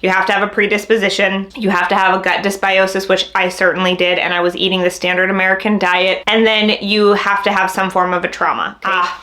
You have to have a predisposition. You have to have a gut dysbiosis, which I certainly did, and I was eating the standard American diet. And then you have to have some form of a trauma.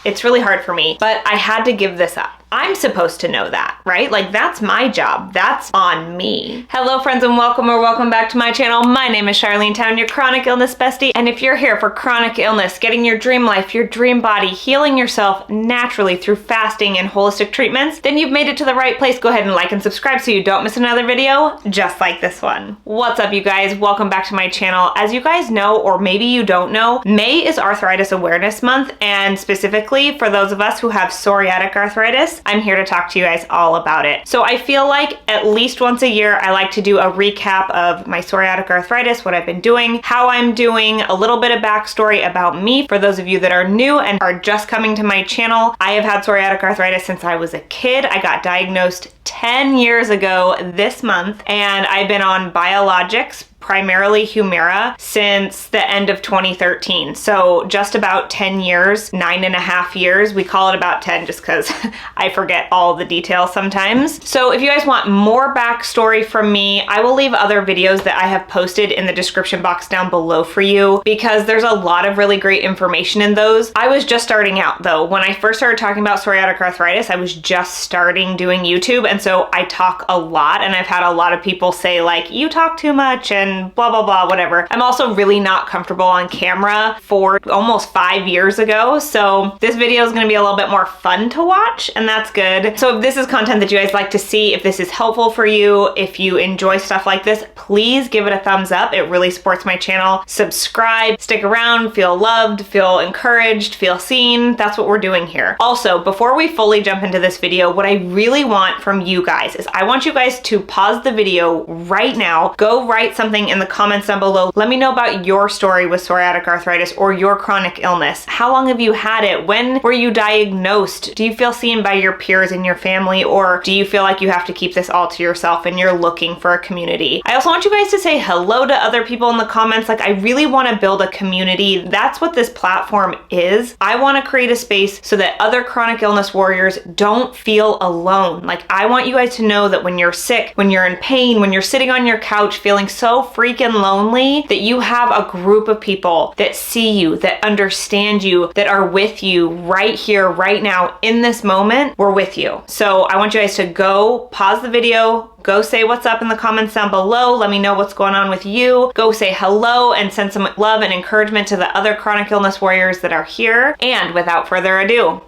It's really hard for me, but I had to give this up. I'm supposed to know that, right? Like, that's my job. That's on me. Hello, friends, and welcome back to my channel. My name is Charlene Town, your chronic illness bestie. And if you're here for chronic illness, getting your dream life, your dream body, healing yourself naturally through fasting and holistic treatments, then you've made it to the right place. Go ahead and like and subscribe so you don't miss another video just like this one. What's up, you guys? Welcome back to my channel. As you guys know, or maybe you don't know, May is Arthritis Awareness Month, and specifically for those of us who have psoriatic arthritis, I'm here to talk to you guys all about it. So I feel like at least once a year, I like to do a recap of my psoriatic arthritis, what I've been doing, how I'm doing, a little bit of backstory about me for those of you that are new and are just coming to my channel. I have had psoriatic arthritis since I was a kid. I got diagnosed 10 years ago this month, and I've been on biologics, primarily Humira, since the end of 2013. So just about 10 years, 9.5 years. We call it about 10 just because I forget all the details sometimes. So if you guys want more backstory from me, I will leave other videos that I have posted in the description box down below for you, because there's a lot of really great information in those. I was just starting out though. When I first started talking about psoriatic arthritis, I was just starting doing YouTube, and so I talk a lot, and I've had a lot of people say like, you talk too much and blah, blah, blah, whatever. I'm also really not comfortable on camera for almost 5 years ago. So this video is going to be a little bit more fun to watch, and that's good. So if this is content that you guys like to see, if this is helpful for you, if you enjoy stuff like this, please give it a thumbs up. It really supports my channel. Subscribe, stick around, feel loved, feel encouraged, feel seen. That's what we're doing here. Also, before we fully jump into this video, what I really want from you guys is I want you guys to pause the video right now, go write something in the comments down below. Let me know about your story with psoriatic arthritis or your chronic illness. How long have you had it? When were you diagnosed? Do you feel seen by your peers in your family, or do you feel like you have to keep this all to yourself and you're looking for a community? I also want you guys to say hello to other people in the comments. Like, I really want to build a community. That's what this platform is. I want to create a space so that other chronic illness warriors don't feel alone. Like, I want you guys to know that when you're sick, when you're in pain, when you're sitting on your couch feeling so freaking lonely, that you have a group of people that see you, that understand you, that are with you right here, right now, in this moment. We're with you. So I want you guys to go pause the video, go say what's up in the comments down below. Let me know what's going on with you. Go say hello and send some love and encouragement to the other chronic illness warriors that are here. And without further ado,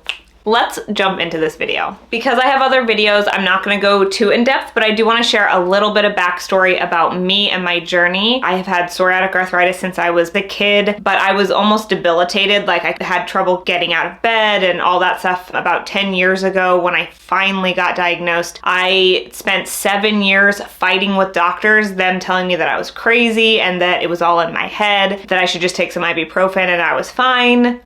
let's jump into this video. Because I have other videos, I'm not going to go too in depth, but I do want to share a little bit of backstory about me and my journey. I have had psoriatic arthritis since I was a kid, but I was almost debilitated. Like, I had trouble getting out of bed and all that stuff about 10 years ago when I finally got diagnosed. I spent 7 years fighting with doctors, them telling me that I was crazy and that it was all in my head, that I should just take some ibuprofen and I was fine.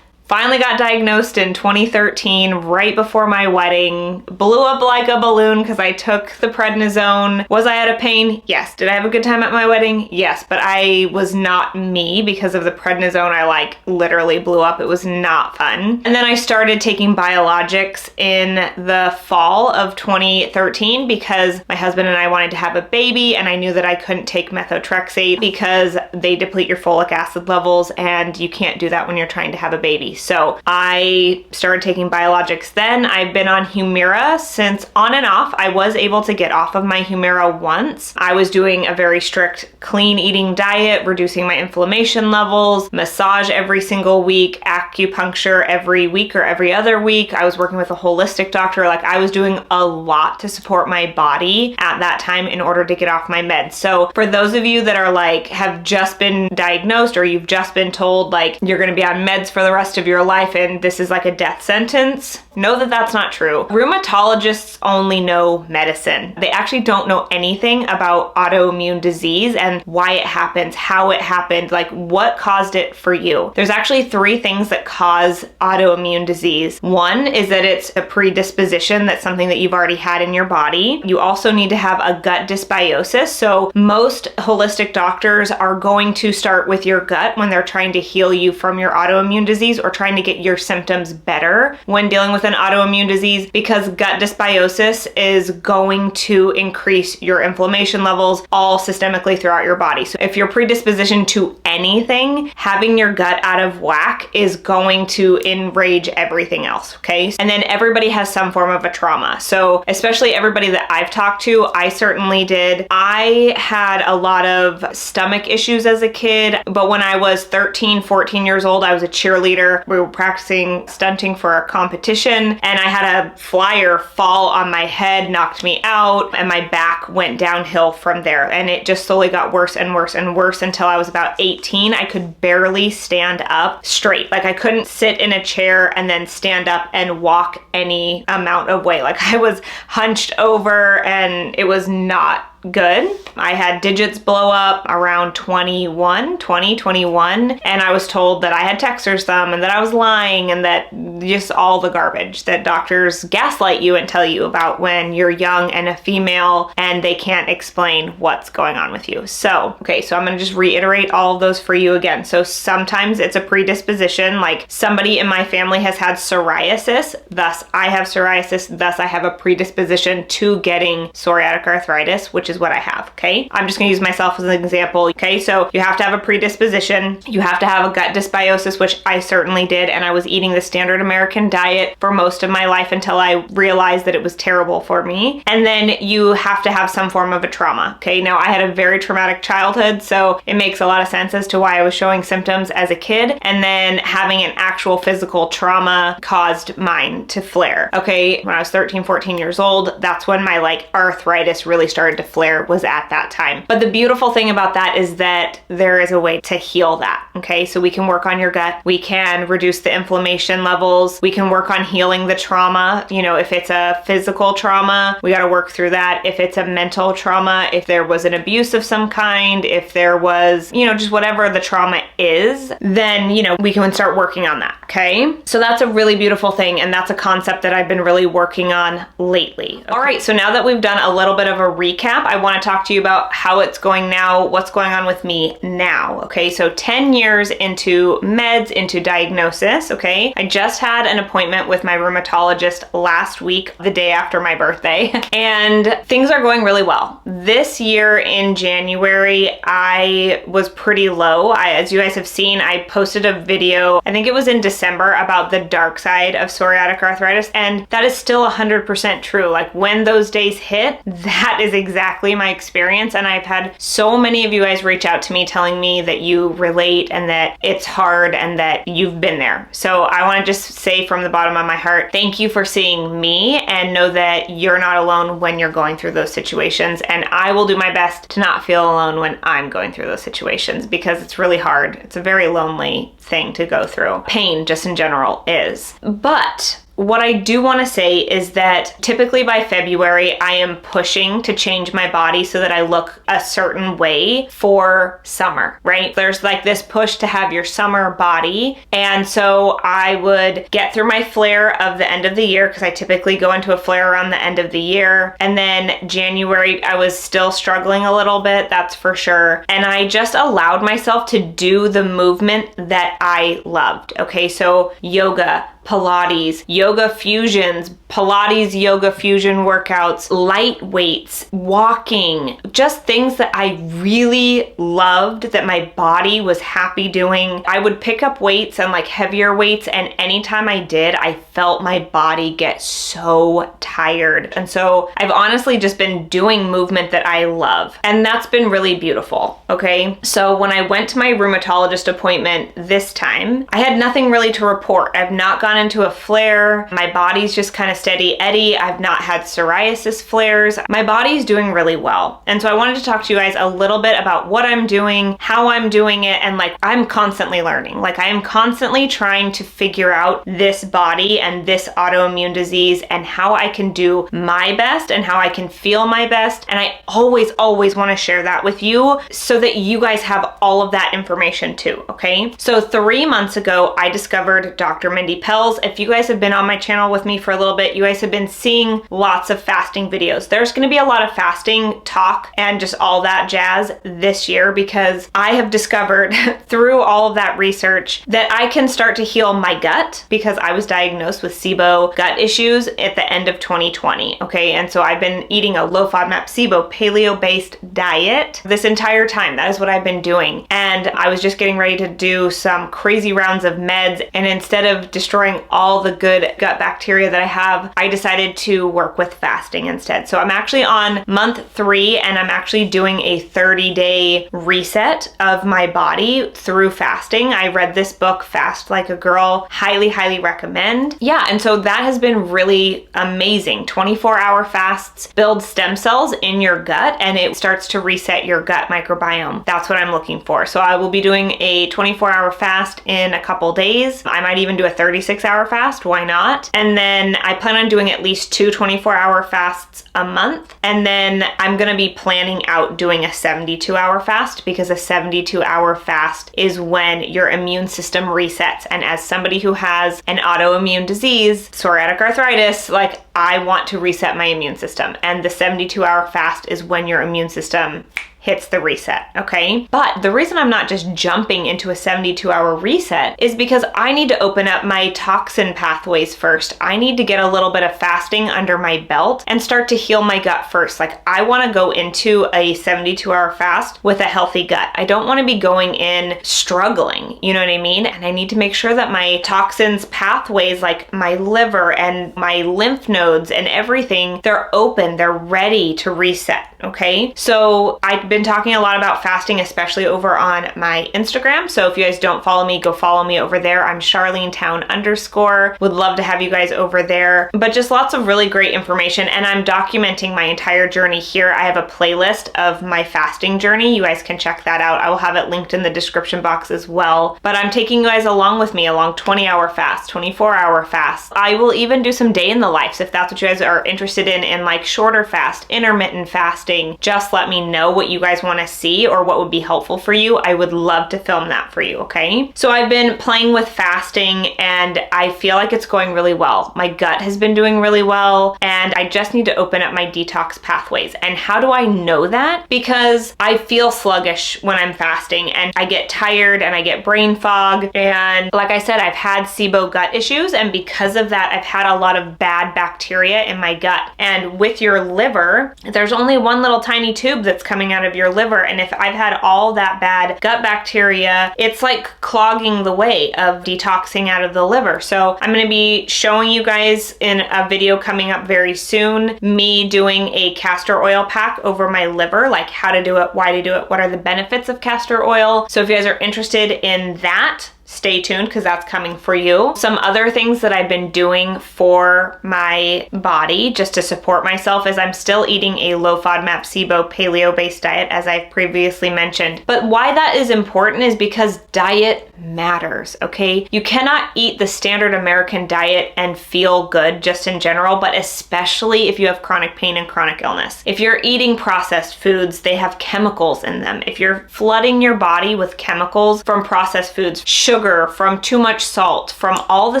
Finally got diagnosed in 2013, right before my wedding. Blew up like a balloon because I took the prednisone. Was I out of pain? Yes. Did I have a good time at my wedding? Yes, but I was not me because of the prednisone. I like literally blew up. It was not fun. And then I started taking biologics in the fall of 2013 because my husband and I wanted to have a baby, and I knew that I couldn't take methotrexate because they deplete your folic acid levels, and you can't do that when you're trying to have a baby. So I started taking biologics then. I've been on Humira since, on and off. I was able to get off of my Humira once. I was doing a very strict clean eating diet, reducing my inflammation levels, massage every single week, acupuncture every week or every other week. I was working with a holistic doctor. Like, I was doing a lot to support my body at that time in order to get off my meds. So for those of you that are like, have just been diagnosed, or you've just been told like you're going to be on meds for the rest of your life and this is like a death sentence, know that that's not true. Rheumatologists only know medicine. They actually don't know anything about autoimmune disease and why it happens, how it happened, like what caused it for you. There's actually 3 things that cause autoimmune disease. One is that it's a predisposition, that's something that you've already had in your body. You also need to have a gut dysbiosis. So most holistic doctors are going to start with your gut when they're trying to heal you from your autoimmune disease or trying to get your symptoms better when dealing with an autoimmune disease because gut dysbiosis is going to increase your inflammation levels all systemically throughout your body. So if you're predispositioned to anything, having your gut out of whack is going to enrage everything else, okay? And then everybody has some form of a trauma. So especially everybody that I've talked to, I certainly did. I had a lot of stomach issues as a kid, but when I was 13, 14 years old, I was a cheerleader. We were practicing stunting for a competition, and I had a flyer fall on my head, knocked me out, and my back went downhill from there. And it just slowly got worse and worse and worse until I was about 18. I could barely stand up straight. Like I couldn't sit in a chair and then stand up and walk any amount of way. Like I was hunched over and it was not good. I had digits blow up around 21, and I was told that I had Texer's thumb and that I was lying and that just all the garbage that doctors gaslight you and tell you about when you're young and a female and they can't explain what's going on with you. So, okay, so I'm gonna just reiterate all of those for you again. So sometimes it's a predisposition, like somebody in my family has had psoriasis, thus I have psoriasis, thus I have a predisposition to getting psoriatic arthritis, which is what I have, okay? I'm just gonna use myself as an example, okay? So you have to have a predisposition, you have to have a gut dysbiosis, which I certainly did, and I was eating the standard American diet for most of my life until I realized that it was terrible for me. And then you have to have some form of a trauma, okay? Now I had a very traumatic childhood, so it makes a lot of sense as to why I was showing symptoms as a kid, and then having an actual physical trauma caused mine to flare, okay? When I was 13, 14 years old, that's when my like arthritis really started to flare, was at that time. But the beautiful thing about that is that there is a way to heal that, okay? So we can work on your gut, we can reduce the inflammation levels, we can work on healing the trauma. You know, if it's a physical trauma, we got to work through that. If it's a mental trauma, if there was an abuse of some kind, if there was, you know, just whatever the trauma is, then, you know, we can start working on that, okay? So that's a really beautiful thing, and that's a concept that I've been really working on lately. Okay. All right, so now that we've done a little bit of a recap, I want to talk to you about how it's going now, what's going on with me now, okay? So 10 years into meds, into diagnosis, okay? I just had an appointment with my rheumatologist last week, the day after my birthday, and things are going really well. This year in January, I was pretty low. As you guys have seen, I posted a video, I think it was in December, about the dark side of psoriatic arthritis, and that is still 100% true. Like when those days hit, that is exactly my experience, and I've had so many of you guys reach out to me telling me that you relate and that it's hard and that you've been there. So I want to just say from the bottom of my heart, thank you for seeing me, and know that you're not alone when you're going through those situations, and I will do my best to not feel alone when I'm going through those situations, because it's really hard. It's a very lonely thing to go through. Pain just in general is. But what I do want to say is that typically by February, I am pushing to change my body so that I look a certain way for summer, right? There's like this push to have your summer body. And so I would get through my flare of the end of the year, because I typically go into a flare around the end of the year. And then January, I was still struggling a little bit, that's for sure. And I just allowed myself to do the movement that I loved, okay? So yoga, Pilates, yoga fusions, Pilates yoga fusion workouts, light weights, walking, just things that I really loved, that my body was happy doing. I would pick up weights and like heavier weights, and anytime I did, I felt my body get so tired. And so I've honestly just been doing movement that I love, and that's been really beautiful, okay? So when I went to my rheumatologist appointment this time, I had nothing really to report. I've not gone into a flare. My body's just kind of steady Eddie. I've not had psoriasis flares. My body's doing really well. And so I wanted to talk to you guys a little bit about what I'm doing, how I'm doing it, and like I'm constantly learning. Like I am constantly trying to figure out this body and this autoimmune disease and how I can do my best and how I can feel my best. And I always want to share that with you so that you guys have all of that information too, okay? So 3 months ago, I discovered Dr. Mindy Pelz. Pelz, if you guys have been on my channel with me for a little bit, you guys have been seeing lots of fasting videos. There's going to be a lot of fasting talk and just all that jazz this year because I have discovered through all of that research that I can start to heal my gut because I was diagnosed with SIBO gut issues at the end of 2020. Okay, and so I've been eating a low FODMAP SIBO paleo-based diet this entire time. That is what I've been doing. And I was just getting ready to do some crazy rounds of meds, and instead of destroying all the good gut bacteria that I have, I decided to work with fasting instead. So I'm actually on month 3 and I'm actually doing a 30-day reset of my body through fasting. I read this book, Fast Like a Girl, highly recommend. Yeah, and so that has been really amazing. 24-hour fasts build stem cells in your gut and it starts to reset your gut microbiome. That's what I'm looking for. So I will be doing a 24-hour fast in a couple days. I might even do a 36-hour fast. Why not? And then I plan on doing at least 2 24-hour fasts a month. And then I'm going to be planning out doing a 72-hour fast because a 72-hour fast is when your immune system resets. And as somebody who has an autoimmune disease, psoriatic arthritis, like I want to reset my immune system. And the 72-hour fast is when your immune system hits the reset, okay? But the reason I'm not just jumping into a 72-hour reset is because I need to open up my toxin pathways first. I need to get a little bit of fasting under my belt and start to heal my gut first. Like I want to go into a 72-hour fast with a healthy gut. I don't want to be going in struggling, you know what I mean? And I need to make sure that my toxins pathways, like my liver and my lymph nodes and everything, they're open, they're ready to reset, okay? So I've been talking a lot about fasting, especially over on my Instagram. So if you guys don't follow me, go follow me over there. I'm Charlene Town _. Would love to have you guys over there. But just lots of really great information. And I'm documenting my entire journey here. I have a playlist of my fasting journey. You guys can check that out. I will have it linked in the description box as well. But I'm taking you guys along with me along 20-hour fasts, 24-hour fasts. I will even do some day in the lives if that's what you guys are interested in like shorter fast, intermittent fasting. Just let me know what you guys want to see or what would be helpful for you. I would love to film that for you, okay? So I've been playing with fasting and I feel like it's going really well. My gut has been doing really well and I just need to open up my detox pathways. And how do I know that? Because I feel sluggish when I'm fasting and I get tired and I get brain fog. And like I said, I've had SIBO gut issues and because of that, I've had a lot of bad bacteria in my gut. And with your liver, there's only one little tiny tube that's coming out of your liver, and if I've had all that bad gut bacteria, it's like clogging the way of detoxing out of the liver. So I'm going to be showing you guys in a video coming up very soon me doing a castor oil pack over my liver, like how to do it, why to do it, what are the benefits of castor oil. So if you guys are interested in that, stay tuned because that's coming for you. Some other things that I've been doing for my body just to support myself is I'm still eating a low FODMAP SIBO paleo-based diet as I've previously mentioned. But why that is important is because diet matters, okay? You cannot eat the standard American diet and feel good just in general, but especially if you have chronic pain and chronic illness. If you're eating processed foods, they have chemicals in them. If you're flooding your body with chemicals from processed foods, sugar, from too much salt, from all the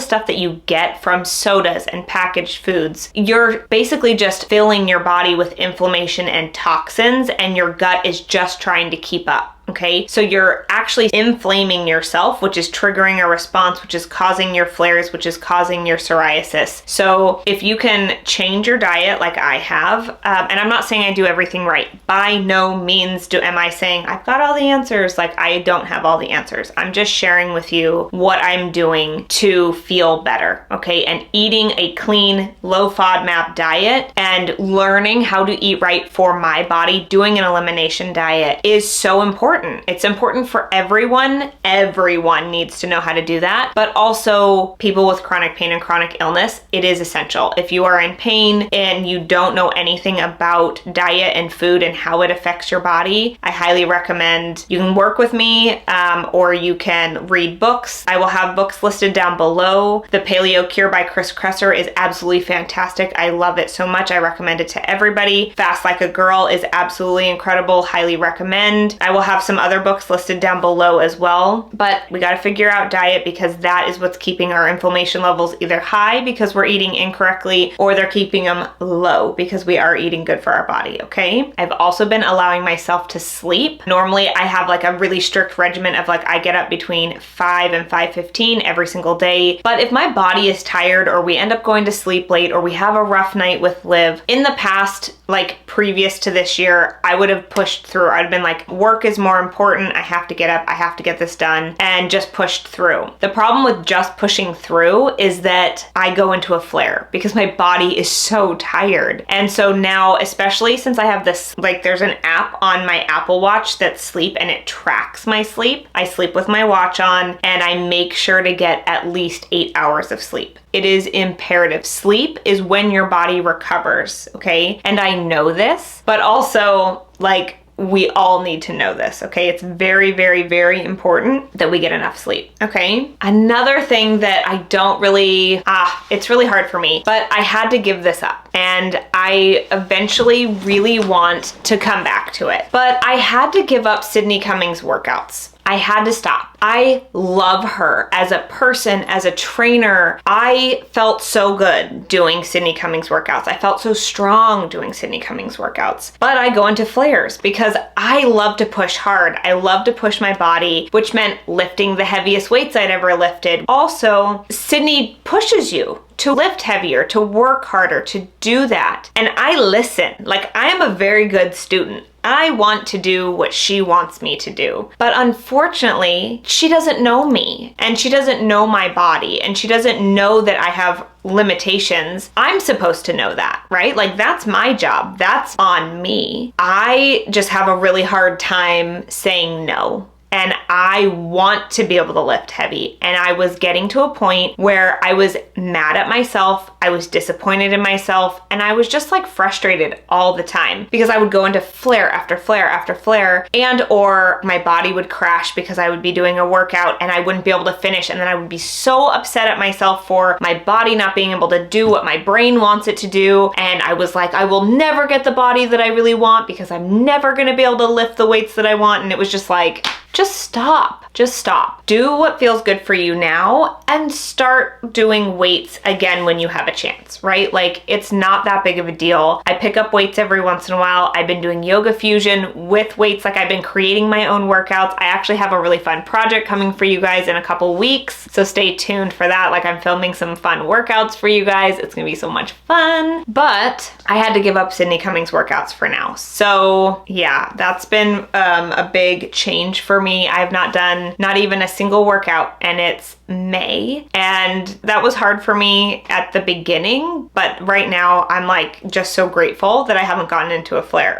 stuff that you get from sodas and packaged foods, you're basically just filling your body with inflammation and toxins, and your gut is just trying to keep up. Okay, so you're actually inflaming yourself, which is triggering a response, which is causing your flares, which is causing your psoriasis. So if you can change your diet like I have, and I'm not saying I do everything right. By no means am I saying I've got all the answers. Like I don't have all the answers. I'm just sharing with you what I'm doing to feel better, okay? And eating a clean, low FODMAP diet and learning how to eat right for my body, doing an elimination diet is so important. It's important for everyone. Everyone needs to know how to do that. But also people with chronic pain and chronic illness, it is essential. If you are in pain and you don't know anything about diet and food and how it affects your body, I highly recommend you can work with me or you can read books. I will have books listed down below. The Paleo Cure by Kresser is absolutely fantastic. I love it so much. I recommend it to everybody. Fast Like a Girl is absolutely incredible. Highly recommend. I will have some other books listed down below as well, but we got to figure out diet because that is what's keeping our inflammation levels either high because we're eating incorrectly or they're keeping them low because we are eating good for our body, okay? I've also been allowing myself to sleep. Normally I have like a really strict regimen of like I get up between 5 and 5:15 every single day, but if my body is tired or we end up going to sleep late or we have a rough night with Liv, in the past, like previous to this year, I would have pushed through. I'd been like, work is more important. I have to get up. I have to get this done, and just pushed through. The problem with just pushing through is that I go into a flare because my body is so tired. And so now, especially since I have this, like there's an app on my Apple Watch that's sleep and it tracks my sleep. I sleep with my watch on and I make sure to get at least 8 hours of sleep. It is imperative. Sleep is when your body recovers, okay? And I know this, but also like we all need to know this, okay? It's very, very, very important that we get enough sleep, okay? Another thing that I don't really, it's really hard for me, but I had to give this up. And I eventually really want to come back to it. But I had to give up Sydney Cummings workouts. I had to stop. I love her as a person, as a trainer. I felt so good doing Sydney Cummings workouts. I felt so strong doing Sydney Cummings workouts. But I go into flares because I love to push hard. I love to push my body, which meant lifting the heaviest weights I'd ever lifted. Also, Sydney pushes you to lift heavier, to work harder, to do that. And I listen. Like, I am a very good student. I want to do what she wants me to do. But unfortunately, she doesn't know me and she doesn't know my body and she doesn't know that I have limitations. I'm supposed to know that, right? Like that's my job. That's on me. I just have a really hard time saying no. And I want to be able to lift heavy. And I was getting to a point where I was mad at myself. I was disappointed in myself. And I was just like frustrated all the time because I would go into flare after flare after flare, and or my body would crash because I would be doing a workout and I wouldn't be able to finish. And then I would be so upset at myself for my body not being able to do what my brain wants it to do. And I was like, I will never get the body that I really want because I'm never going to be able to lift the weights that I want. And it was just like, just stop. Just stop. Do what feels good for you now and start doing weights again when you have a chance, right? Like it's not that big of a deal. I pick up weights every once in a while. I've been doing yoga fusion with weights. Like I've been creating my own workouts. I actually have a really fun project coming for you guys in a couple weeks. So stay tuned for that. Like I'm filming some fun workouts for you guys. It's gonna be so much fun. But I had to give up Sydney Cummings workouts for now. So yeah, that's been a big change for me. I have not done not even a single workout and it's May. And that was hard for me at the beginning, but right now I'm like just so grateful that I haven't gotten into a flare.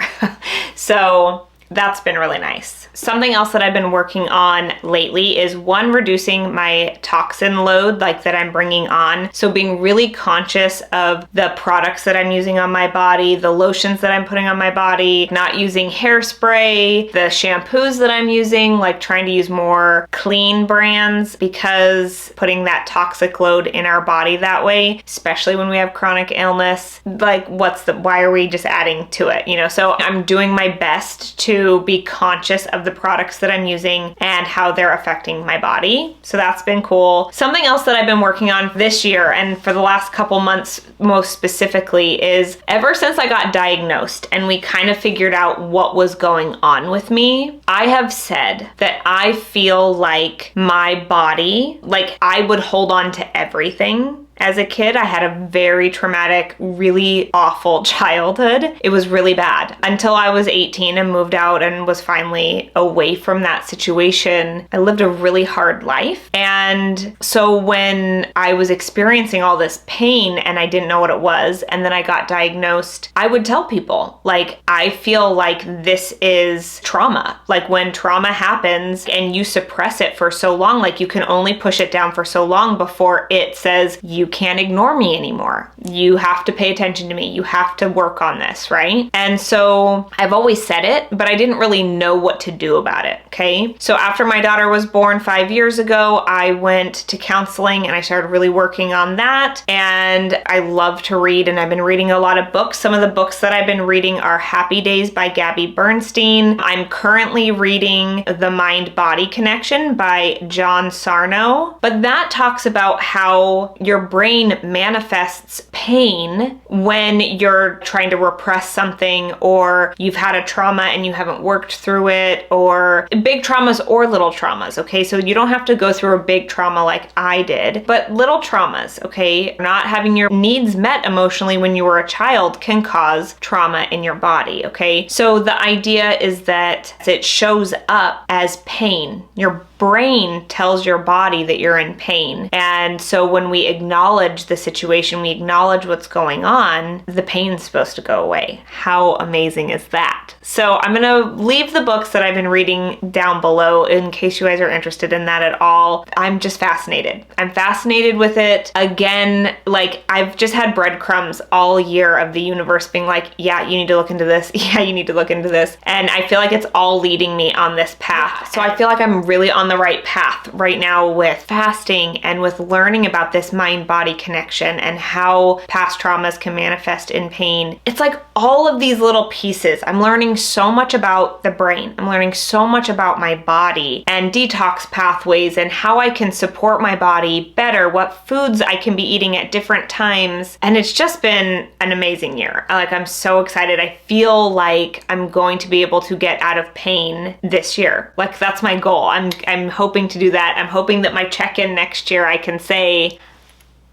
So that's been really nice. Something else that I've been working on lately is reducing my toxin load like that I'm bringing on. So being really conscious of the products that I'm using on my body, the lotions that I'm putting on my body, not using hairspray, the shampoos that I'm using, like trying to use more clean brands because putting that toxic load in our body that way, especially when we have chronic illness, like why are we just adding to it, you know? So I'm doing my best to be conscious of the products that I'm using and how they're affecting my body. So that's been cool. Something else that I've been working on this year and for the last couple months most specifically is ever since I got diagnosed and we kind of figured out what was going on with me, I have said that I feel like my body, like I would hold on to everything. As a kid, I had a very traumatic, really awful childhood. It was really bad until I was 18 and moved out and was finally away from that situation. I lived a really hard life. And so when I was experiencing all this pain and I didn't know what it was, and then I got diagnosed, I would tell people, like, I feel like this is trauma. Like when trauma happens and you suppress it for so long, like you can only push it down for so long before it says, you can't ignore me anymore. You have to pay attention to me. You have to work on this, right? And so I've always said it, but I didn't really know what to do about it, okay? So after my daughter was born 5 years ago, I went to counseling and I started really working on that. And I love to read, and I've been reading a lot of books. Some of the books that I've been reading are Happy Days by Gabby Bernstein. I'm currently reading The Mind-Body Connection by John Sarno, but that talks about how your brain manifests pain when you're trying to repress something, or you've had a trauma and you haven't worked through it, or big traumas or little traumas, okay? So you don't have to go through a big trauma like I did, but little traumas, okay? Not having your needs met emotionally when you were a child can cause trauma in your body, okay? So the idea is that it shows up as pain. Your brain tells your body that you're in pain. And so when we acknowledge the situation, we acknowledge what's going on, the pain's supposed to go away. How amazing is that? So I'm gonna leave the books that I've been reading down below in case you guys are interested in that at all. I'm just fascinated. I'm fascinated with it. Again, like, I've just had breadcrumbs all year of the universe being like, yeah, you need to look into this. Yeah, you need to look into this. And I feel like it's all leading me on this path. So I feel like I'm really on the right path right now with fasting and with learning about this mind-body connection and how past traumas can manifest in pain. It's like all of these little pieces. I'm learning so much about the brain. I'm learning so much about my body and detox pathways and how I can support my body better, what foods I can be eating at different times. And it's just been an amazing year. Like, I'm so excited. I feel like I'm going to be able to get out of pain this year. Like, that's my goal. I'm hoping to do that. I'm hoping that my check-in next year I can say,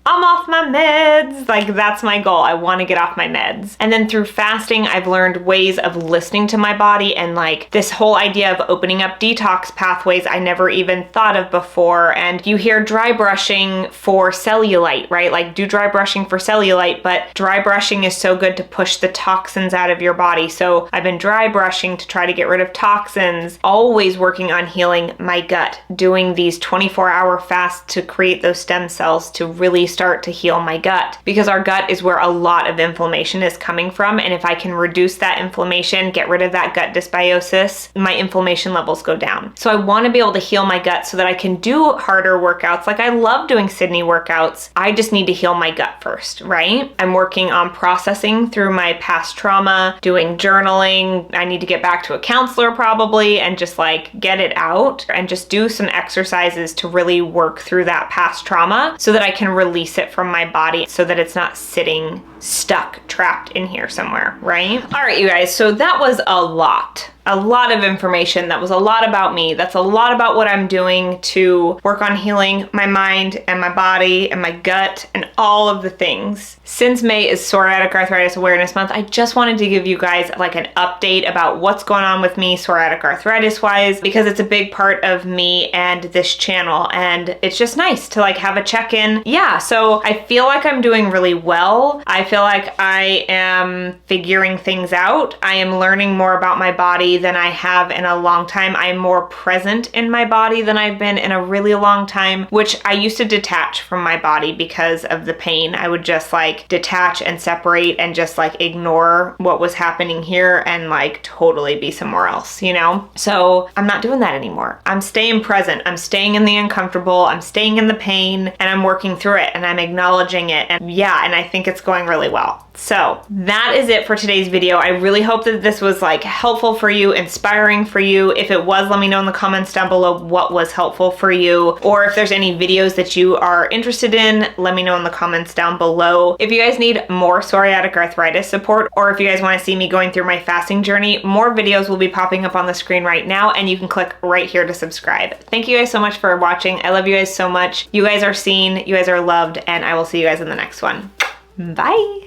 I'm off my meds. Like, that's my goal. I want to get off my meds. And then through fasting, I've learned ways of listening to my body, and like this whole idea of opening up detox pathways I never even thought of before. And you hear dry brushing for cellulite, right? Like, do dry brushing for cellulite, but dry brushing is so good to push the toxins out of your body. So I've been dry brushing to try to get rid of toxins, always working on healing my gut, doing these 24-hour fasts to create those stem cells to really start to heal my gut, because our gut is where a lot of inflammation is coming from. And if I can reduce that inflammation, get rid of that gut dysbiosis, my inflammation levels go down. So I want to be able to heal my gut so that I can do harder workouts. Like, I love doing Sydney workouts. I just need to heal my gut first, right? I'm working on processing through my past trauma, doing journaling. I need to get back to a counselor probably and just like get it out and just do some exercises to really work through that past trauma so that I can release it from my body so that it's not sitting stuck, trapped in here somewhere, right? All right, you guys, so that was a lot of information. That was a lot about me. That's a lot about what I'm doing to work on healing my mind and my body and my gut and all of the things. Since May is Psoriatic Arthritis Awareness Month, I just wanted to give you guys like an update about what's going on with me psoriatic arthritis wise, because it's a big part of me and this channel, and it's just nice to like have a check-in. Yeah, so I feel like I'm doing really well. I feel like I am figuring things out. I am learning more about my body than I have in a long time. I'm more present in my body than I've been in a really long time, which I used to detach from my body because of the pain. I would just like detach and separate and just like ignore what was happening here and like totally be somewhere else, you know? So I'm not doing that anymore. I'm staying present. I'm staying in the uncomfortable. I'm staying in the pain, and I'm working through it, and I'm acknowledging it. And yeah, and I think it's going really well. So that is it for today's video. I really hope that this was like helpful for you, inspiring for you. If it was, let me know in the comments down below what was helpful for you, or if there's any videos that you are interested in, let me know in the comments down below. If you guys need more psoriatic arthritis support, or if you guys want to see me going through my fasting journey, more videos will be popping up on the screen right now, and you can click right here to subscribe. Thank you guys so much for watching. I love you guys so much. You guys are seen, you guys are loved, and I will see you guys in the next one. Bye.